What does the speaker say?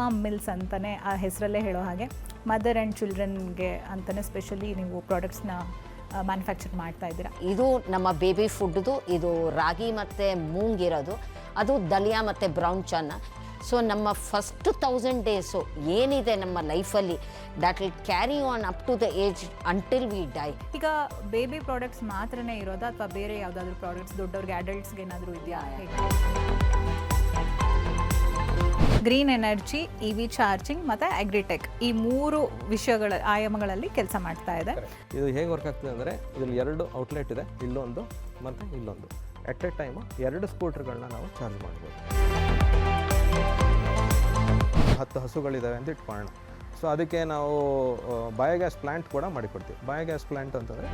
Form mills ಅಂತಲೇ ಆ ಹೆಸರಲ್ಲೇ ಹೇಳೋ ಹಾಗೆ ಮದರ್ ಆ್ಯಂಡ್ ಚಿಲ್ಡ್ರನ್ಗೆ ಅಂತಲೇ ಸ್ಪೆಷಲಿ ನೀವು ಪ್ರಾಡಕ್ಟ್ಸ್ನ ಮ್ಯಾನುಫ್ಯಾಕ್ಚರ್ ಮಾಡ್ತಾ ಇದ್ದೀರಾ. ಇದು ನಮ್ಮ ಬೇಬಿ ಫುಡ್ದು. ಇದು ರಾಗಿ ಮತ್ತು ಮೂಂಗಿರೋದು, ಅದು ದಲಿಯಾ ಮತ್ತು ಬ್ರೌನ್ ಚನ್ನ. ಸೊ ನಮ್ಮ ಫಸ್ಟ್ 1000 ಡೇಸು ಏನಿದೆ ನಮ್ಮ ಲೈಫಲ್ಲಿ, that will carry on up to the age until we die. ಈಗ ಬೇಬಿ ಪ್ರಾಡಕ್ಟ್ಸ್ ಮಾತ್ರನೇ ಇರೋದಾ ಅಥವಾ ಬೇರೆ ಯಾವುದಾದ್ರೂ ಪ್ರಾಡಕ್ಟ್ಸ್ ದೊಡ್ಡವ್ರಿಗೆ ಅಡಲ್ಟ್ಸ್ಗೆ ಏನಾದರೂ ಇದೆಯಾ? ಗ್ರೀನ್ ಎನರ್ಜಿ, EV ಚಾರ್ಜಿಂಗ್ ಮತ್ತು ಅಗ್ರಿಟೆಕ್, ಈ 3 ವಿಷಯಗಳ ಆಯಾಮಗಳಲ್ಲಿ ಕೆಲಸ ಮಾಡ್ತಾ ಇದೆ. ಇದು ಹೇಗೆ ವರ್ಕ್ ಆಗ್ತದೆ ಅಂದರೆ, ಇದರಲ್ಲಿ 2 ಔಟ್ಲೆಟ್ ಇದೆ, ಇಲ್ಲೊಂದು ಮತ್ತು ಇಲ್ಲೊಂದು. ಎಟ್ ಎ ಟೈಮು 2 ಸ್ಕೂಟ್ರ್ಗಳನ್ನ ನಾವು ಚಾರ್ಜ್ ಮಾಡ್ಬೋದು. 10 ಹಸುಗಳಿದ್ದಾವೆ ಅಂತ ಇಟ್ಕೊಳ್ಳೋಣ. ಸೊ ಅದಕ್ಕೆ ನಾವು ಬಯೋಗ್ಯಾಸ್ ಪ್ಲ್ಯಾಂಟ್ ಕೂಡ ಮಾಡಿಕೊಡ್ತೀವಿ. ಬಯೋಗ್ಯಾಸ್ ಪ್ಲ್ಯಾಂಟ್ ಅಂತಂದರೆ